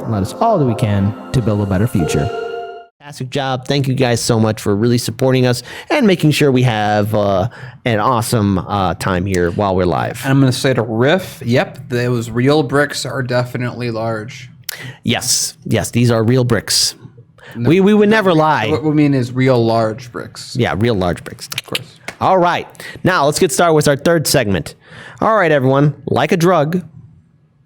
and let us all do we can to build a better future. Fantastic job. Thank you guys so much for really supporting us and making sure we have an awesome time here while we're live. I'm going to say to Riff, yep, those real bricks are definitely large. Yes, these are real bricks. No, we would never lie. What we mean is real large bricks. Yeah, real large bricks. Of course. All right. Now let's get started with our third segment. All right, everyone. Like a drug,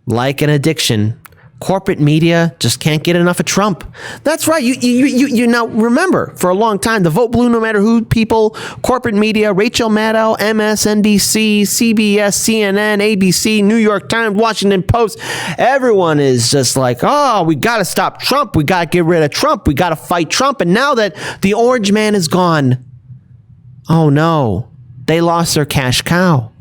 like an addiction, corporate media just can't get enough of Trump. That's right. You now remember, for a long time, the vote blue no matter who people, corporate media, Rachel Maddow, MSNBC, CBS, CNN, ABC, New York Times, Washington Post. Everyone is just like, oh, we got to stop Trump. We got to get rid of Trump. We got to fight Trump. And now that the orange man is gone, oh no, they lost their cash cow.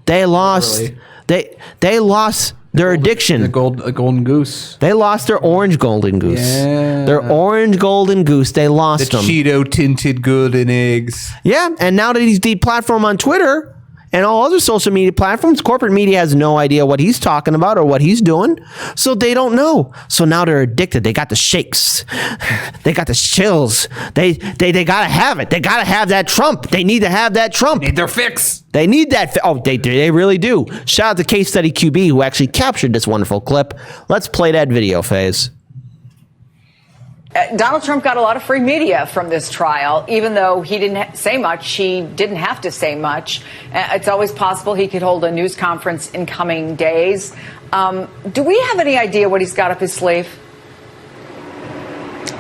They lost, they lost their addiction. The golden goose. They lost their orange golden goose. Yeah. Their orange golden goose. They lost them. Cheeto tinted golden eggs. Yeah, and now that he's deplatformed on Twitter and all other social media platforms, corporate media has no idea what he's talking about or what he's doing, so they don't know. So now they're addicted. They got the shakes. They got the chills. They gotta have it. They gotta have that Trump. They need to have that Trump. They need their fix. They need that. They really do. Shout out to Case Study QB who actually captured this wonderful clip. Let's play that video, Faze. Donald Trump got a lot of free media from this trial, even though he didn't say much. He didn't have to say much. It's always possible he could hold a news conference in coming days. Do we have any idea what he's got up his sleeve?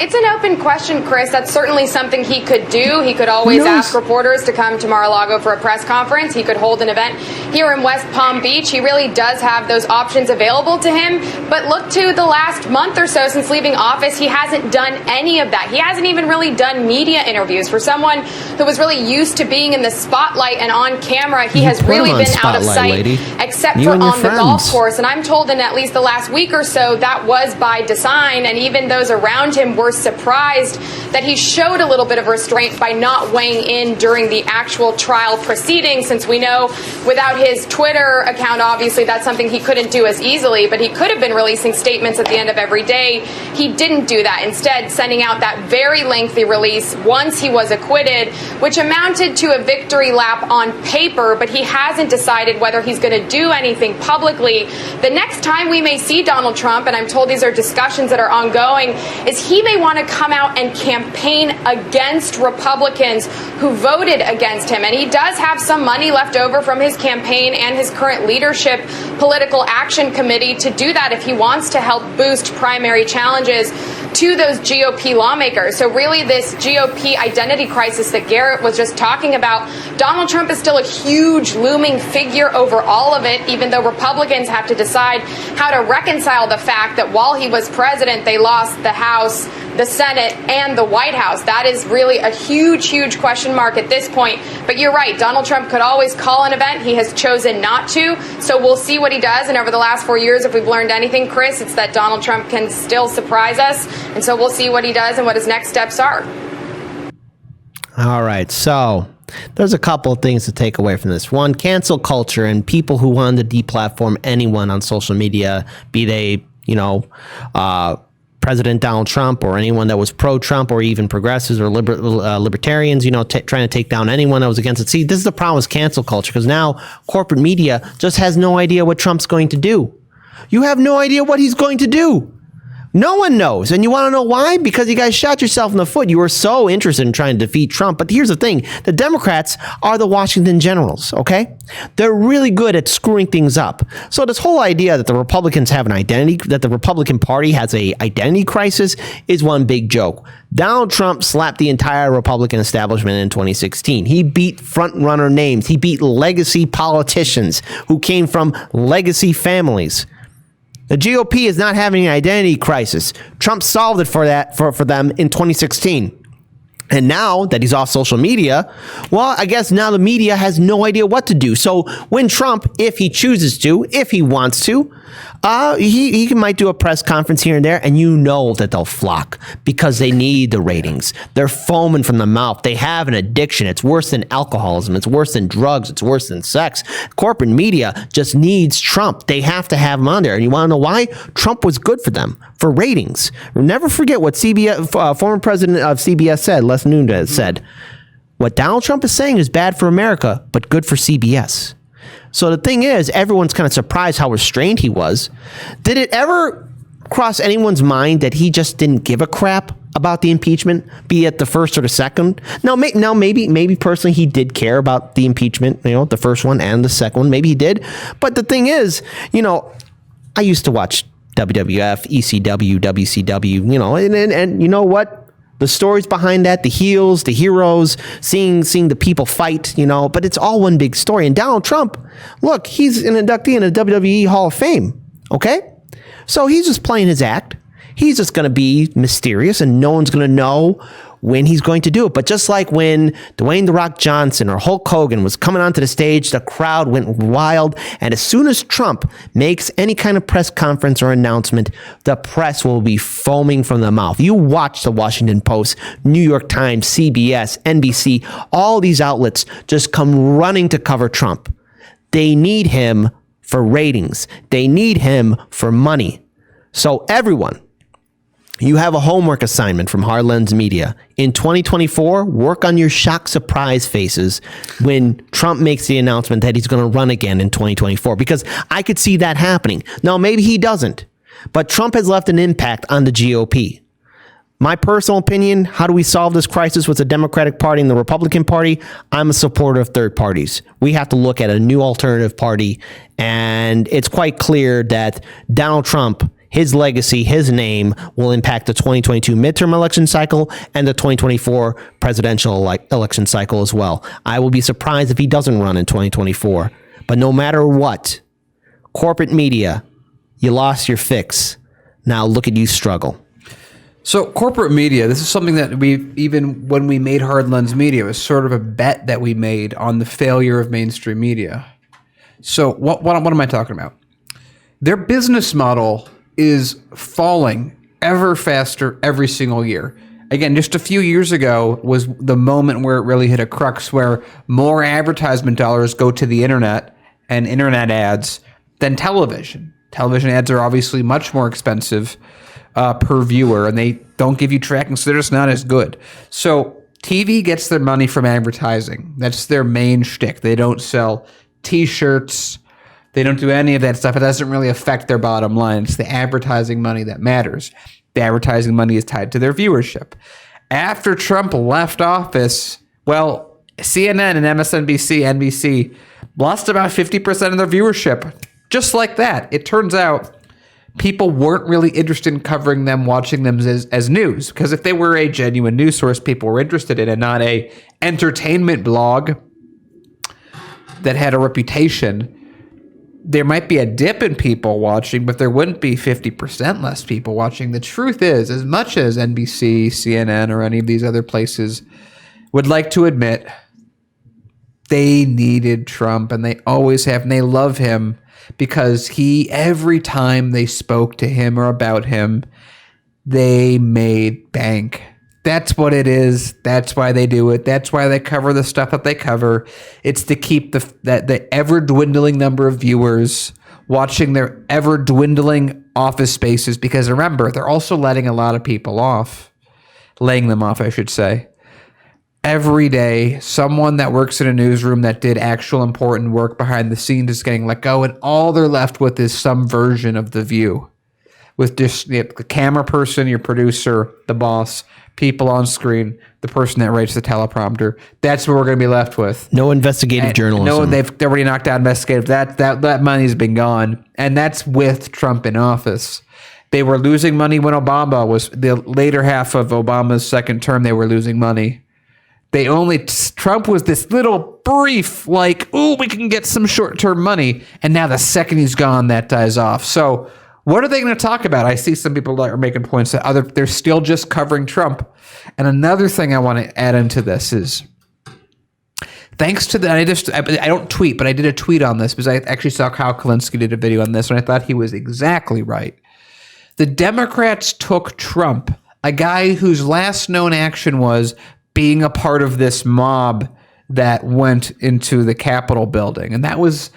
It's an open question, Chris. That's certainly something he could do. He could always ask reporters to come to Mar-a-Lago for a press conference. He could hold an event here in West Palm Beach. He really does have those options available to him. But look to the last month or so since leaving office, he hasn't done any of that. He hasn't even really done media interviews. For someone who was really used to being in the spotlight and on camera, he has really been out of sight, except for on the golf course. And I'm told in at least the last week or so, that was by design. And even those around him were surprised that he showed a little bit of restraint by not weighing in during the actual trial proceedings, since we know without his Twitter account, obviously that's something he couldn't do as easily, but he could have been releasing statements at the end of every day. He didn't do that, instead sending out that very lengthy release once he was acquitted, which amounted to a victory lap on paper, but he hasn't decided whether he's going to do anything publicly. The next time we may see Donald Trump, and I'm told these are discussions that are ongoing, is he may want to come out and campaign against Republicans who voted against him. And he does have some money left over from his campaign and his current leadership political action committee to do that if he wants to help boost primary challenges to those GOP lawmakers. So really this GOP identity crisis that Garrett was just talking about, Donald Trump is still a huge looming figure over all of it, even though Republicans have to decide how to reconcile the fact that while he was president, they lost the House, the Senate, and the White House. That is really a huge, huge question mark at this point. But you're right, Donald Trump could always call an event. He has chosen not to. So we'll see what he does. And over the last 4 years, if we've learned anything, Chris, it's that Donald Trump can still surprise us. And so we'll see what he does and what his next steps are. All right. So there's a couple of things to take away from this. One, cancel culture and people who want to deplatform anyone on social media, be they, President Donald Trump or anyone that was pro-Trump or even progressives or libertarians, trying to take down anyone that was against it. See, this is the problem with cancel culture, because now corporate media just has no idea what Trump's going to do. You have no idea what he's going to do. No one knows. And you want to know why? Because you guys shot yourself in the foot. You were so interested in trying to defeat Trump. But here's the thing. The Democrats are the Washington Generals, okay? They're really good at screwing things up. So this whole idea that the Republicans have an identity, that the Republican Party has a identity crisis is one big joke. Donald Trump slapped the entire Republican establishment in 2016. He beat front-runner names. He beat legacy politicians who came from legacy families. The GOP is not having an identity crisis. Trump solved it for them in 2016. And now that he's off social media, well, I guess now the media has no idea what to do. So when Trump, if he chooses to, if he wants to, He might do a press conference here and there, and you know that they'll flock because they need the ratings. They're foaming from the mouth. They have an addiction. It's worse than alcoholism. It's worse than drugs. It's worse than sex. Corporate media just needs Trump. They have to have him on there. And you want to know why? Trump was good for them, for ratings. Never forget what former president of CBS said, Les Nunez said. What Donald Trump is saying is bad for America, but good for CBS. So the thing is, everyone's kind of surprised how restrained he was. Did it ever cross anyone's mind that he just didn't give a crap about the impeachment, be it the first or the second? Now maybe personally he did care about the impeachment, the first one and the second one. Maybe he did. But the thing is, I used to watch WWF, ECW, WCW, and you know what? The stories behind that, the heels, the heroes, seeing the people fight, but it's all one big story. And Donald Trump, look, he's an inductee in the WWE Hall of Fame, okay? So he's just playing his act. He's just going to be mysterious, and no one's going to know when he's going to do it. But just like when Dwayne "The Rock" Johnson or Hulk Hogan was coming onto the stage, the crowd went wild. And as soon as Trump makes any kind of press conference or announcement, the press will be foaming from the mouth. You watch the Washington Post, New York Times, CBS, NBC, all these outlets just come running to cover Trump. They need him for ratings. They need him for money. So everyone, you have a homework assignment from Hard Lens Media. In 2024, work on your shock surprise faces when Trump makes the announcement that he's going to run again in 2024, because I could see that happening. Now, maybe he doesn't, but Trump has left an impact on the GOP. My personal opinion, how do we solve this crisis with the Democratic Party and the Republican Party? I'm a supporter of third parties. We have to look at a new alternative party, and it's quite clear that Donald Trump, his legacy, his name will impact the 2022 midterm election cycle and the 2024 presidential election cycle as well. I will be surprised if he doesn't run in 2024. But no matter what, corporate media, you lost your fix. Now look at you struggle. So corporate media, this is something that even when we made Hard Lens Media, it was sort of a bet that we made on the failure of mainstream media. So what am I talking about? Their business model is falling ever faster every single year. Again, just a few years ago was the moment where it really hit a crux, where more advertisement dollars go to the internet and internet ads than television. Television ads are obviously much more expensive per viewer, and they don't give you tracking, so they're just not as good. So TV gets their money from advertising. That's their main shtick. They don't sell T-shirts. They don't do any of that stuff. It doesn't really affect their bottom line. It's the advertising money that matters. The advertising money is tied to their viewership. After Trump left office, well, CNN and MSNBC, NBC lost about 50% of their viewership. Just like that. It turns out people weren't really interested in covering them, watching them as news. Because if they were a genuine news source, people were interested in, and not a entertainment blog that had a reputation, there might be a dip in people watching, but there wouldn't be 50% less people watching. The truth is, as much as NBC, CNN, or any of these other places would like to admit, they needed Trump, and they always have, and they love him because every time they spoke to him or about him, they made bank. That's what it is. That's why they do it. That's why they cover the stuff that they cover. It's to keep the ever-dwindling number of viewers watching their ever-dwindling office spaces. Because remember, they're also laying them off, I should say. Every day, someone that works in a newsroom that did actual important work behind the scenes is getting let go, and all they're left with is some version of The View. With just the camera person, your producer, the boss, people on screen, the person that writes the teleprompter. That's what we're going to be left with. No investigative journalism. No, they've already knocked out investigative. That money's been gone, and that's with Trump in office. They were losing money when Obama was the later half of Obama's second term. They were losing money. Trump was this little brief, we can get some short-term money, and now the second he's gone, that dies off. So what are they going to talk about? I see some people that are making points that they're still just covering Trump. And another thing I want to add into this is thanks to that, I don't tweet, but I did a tweet on this because I actually saw Kyle Kalinske did a video on this, and I thought he was exactly right. The Democrats took Trump, a guy whose last known action was being a part of this mob that went into the Capitol building, and that was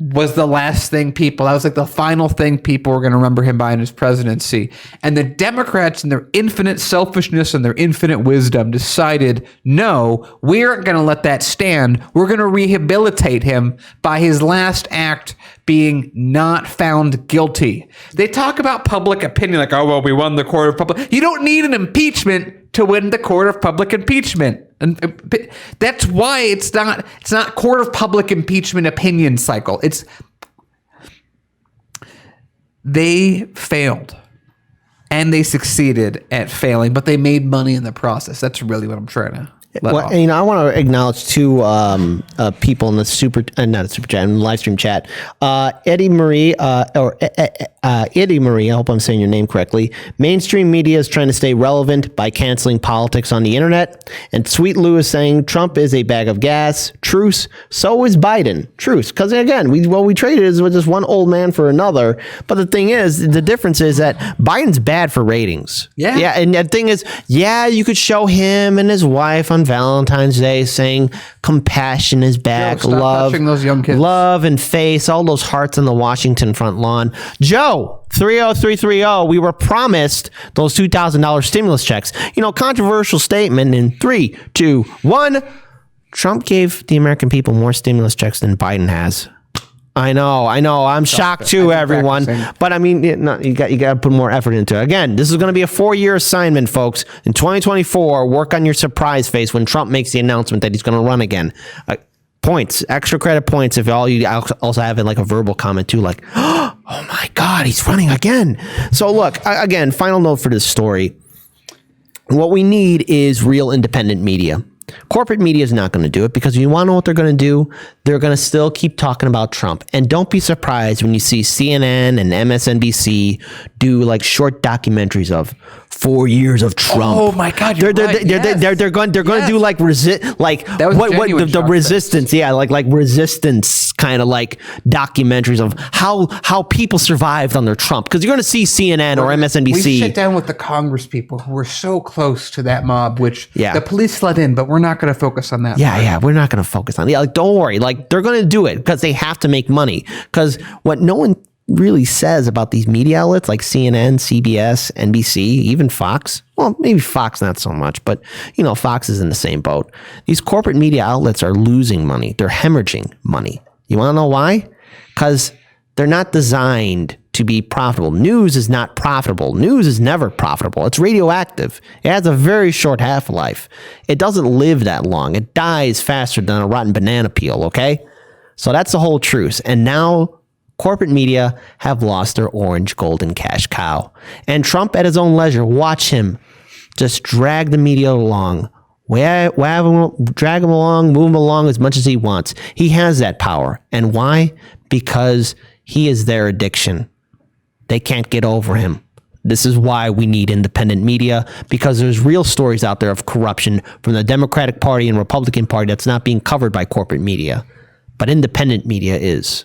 the last thing that was like the final thing people were going to remember him by in his presidency. And the Democrats, in their infinite selfishness and their infinite wisdom, decided, no, we aren't going to let that stand. We're going to rehabilitate him by his last act being not found guilty. They talk about public opinion like, oh, well, we won the court of public. You don't need an impeachment to win the court of public impeachment. And that's why it's not court of public impeachment opinion cycle. They failed and they succeeded at failing, but they made money in the process. That's really what I'm trying to let off. I want to acknowledge two people in the not a super chat, in the live stream chat. Eddie Marie, Eddie Marie, I hope I'm saying your name correctly. Mainstream media is trying to stay relevant by canceling politics on the internet. And Sweet Lou is saying Trump is a bag of gas. Truce. So is Biden. Truce. Because again, we traded as with just one old man for another. But the thing is, the difference is that Biden's bad for ratings. Yeah. And the thing is, you could show him and his wife on Valentine's Day saying compassion is back, Stop love, touching those young kids. love and face, all those hearts on the Washington front lawn. Joe 30330, we were promised those $2,000 stimulus checks. Controversial statement in 3, 2, 1. Trump gave the American people more stimulus checks than Biden has. I know. I'm shocked too, everyone. But I mean, you got to put more effort into it. Again, this is going to be a 4-year assignment, folks. In 2024, work on your surprise face when Trump makes the announcement that he's going to run again. Points, extra credit points. If all you also have it like a verbal comment too, like, oh my God, he's running again. So look, again, final note for this story. What we need is real independent media. Corporate media is not going to do it because you want to know what they're going to do? They're going to still keep talking about Trump. And don't be surprised when you see CNN and MSNBC do like short documentaries of 4 years of Trump. Oh my God, they're going to do like the resistance, like resistance kind of like documentaries of how people survived under Trump, because you're going to see CNN or MSNBC. We sit down with the Congress people who were so close to that mob, which the police let in, but we're not going to focus on that. We're not going to focus on it. Like, don't worry, like they're going to do it because they have to make money. Because what no one really says about these media outlets like CNN, CBS, NBC, even Fox. Well, maybe Fox not so much, but Fox is in the same boat. These corporate media outlets are losing money. They're hemorrhaging money. You want to know why? Because they're not designed to be profitable. News is not profitable. News is never profitable. It's radioactive. It has a very short half-life. It doesn't live that long. It dies faster than a rotten banana peel, okay? So that's the whole truth. And now corporate media have lost their orange golden cash cow. And Trump at his own leisure, watch him just drag the media along. Drag him along, move him along as much as he wants. He has that power. And why? Because he is their addiction. They can't get over him. This is why we need independent media, because there's real stories out there of corruption from the Democratic Party and Republican Party that's not being covered by corporate media. But independent media is.